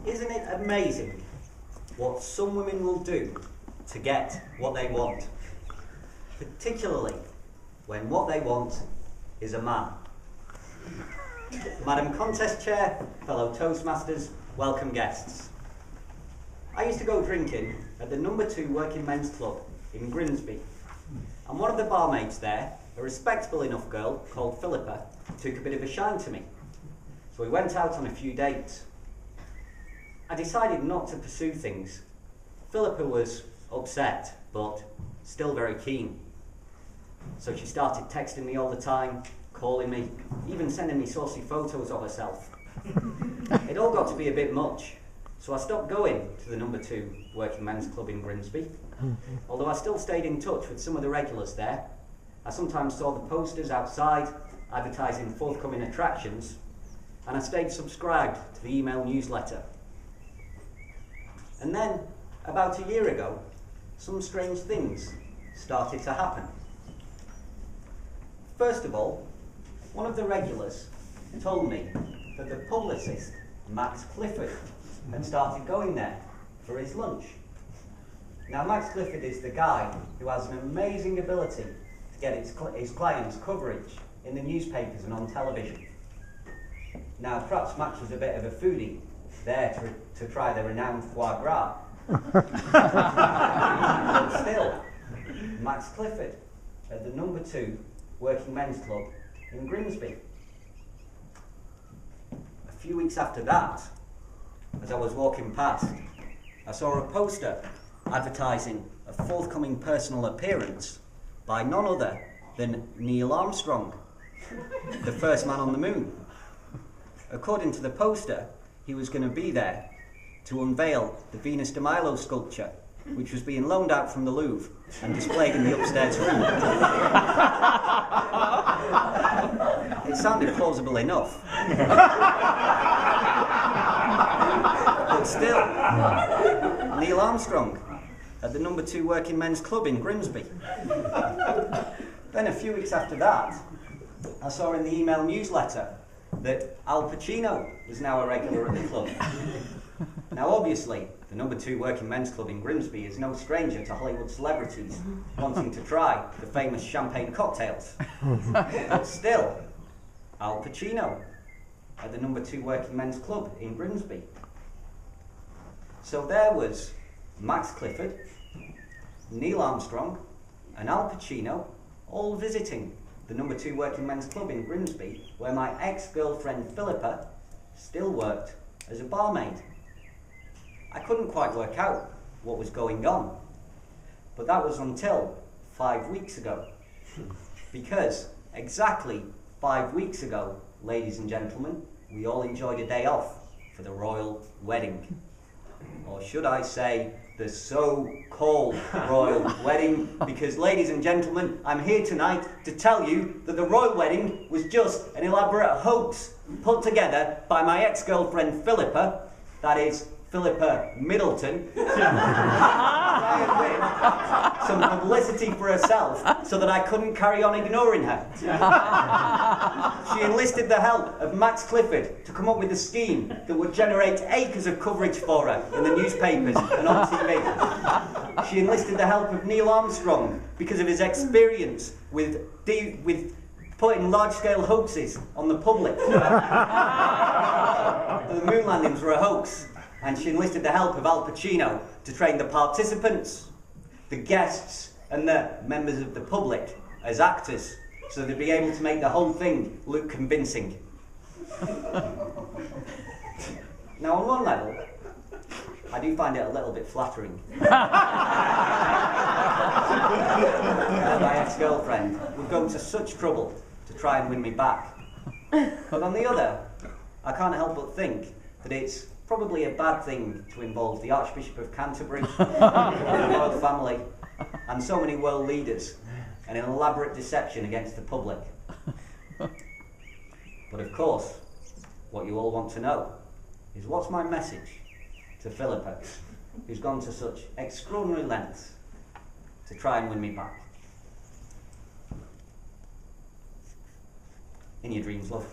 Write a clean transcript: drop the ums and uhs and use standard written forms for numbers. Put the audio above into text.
Isn't it amazing what some women will do to get what they want? Particularly when what they want is a man. Madam Contest Chair, fellow Toastmasters, welcome guests. I used to go drinking at the No. 2 Working Men's Club in Grimsby, and one of the barmaids there, a respectable enough girl called Philippa, took a bit of a shine to me. So we went out on a few dates. I decided not to pursue things. Philippa was upset, but still very keen. So she started texting me all the time, calling me, even sending me saucy photos of herself. It all got to be a bit much, so I stopped going to the No. 2 Working Men's Club in Grimsby. Although I still stayed in touch with some of the regulars there. I sometimes saw the posters outside advertising forthcoming attractions, and I stayed subscribed to the email newsletter. And then, about a year ago, some strange things started to happen. First of all, one of the regulars told me that the publicist, Max Clifford, had started going there for his lunch. Now, Max Clifford is the guy who has an amazing ability to get his clients' coverage in the newspapers and on television. Now, perhaps Max was a bit of a foodie there to try the renowned foie gras. But still, Max Clifford at the No. 2 Working Men's Club in Grimsby. A few weeks after that, as I was walking past, I saw a poster advertising a forthcoming personal appearance by none other than Neil Armstrong, the first man on the moon. According to the poster, he was going to be there to unveil the Venus de Milo sculpture, which was being loaned out from the Louvre and displayed in the upstairs room. It sounded plausible enough. But still, Neil Armstrong at the No. 2 Working Men's Club in Grimsby. Then a few weeks after that, I saw in the email newsletter that Al Pacino was now a regular at the club. Now obviously, the No. 2 Working Men's Club in Grimsby is no stranger to Hollywood celebrities wanting to try the famous champagne cocktails. But still, Al Pacino at the No. 2 Working Men's Club in Grimsby. So there was Max Clifford, Neil Armstrong and Al Pacino all visiting the No. 2 Working Men's Club in Grimsby, where my ex-girlfriend Philippa still worked as a barmaid. I couldn't quite work out what was going on, but that was until 5 weeks ago. Because exactly 5 weeks ago, ladies and gentlemen, we all enjoyed a day off for the royal wedding. Or should I say, the so-called royal wedding, because ladies and gentlemen, I'm here tonight to tell you that the royal wedding was just an elaborate hoax put together by my ex-girlfriend Philippa, that is, Philippa Middleton, trying to win some publicity for herself so that I couldn't carry on ignoring her. She enlisted the help of Max Clifford to come up with a scheme that would generate acres of coverage for her in the newspapers and on TV. She enlisted the help of Neil Armstrong because of his experience with putting large-scale hoaxes on the public. The moon landings were a hoax. And she enlisted the help of Al Pacino to train the participants, the guests, and the members of the public as actors, so they'd be able to make the whole thing look convincing. Now, on one level, I do find it a little bit flattering. My ex-girlfriend would go to such trouble to try and win me back. But on the other, I can't help but think that it's probably a bad thing to involve the Archbishop of Canterbury, the royal family, and so many world leaders in an elaborate deception against the public. But of course, what you all want to know is what's my message to Philippa, who's gone to such extraordinary lengths to try and win me back. In your dreams, love.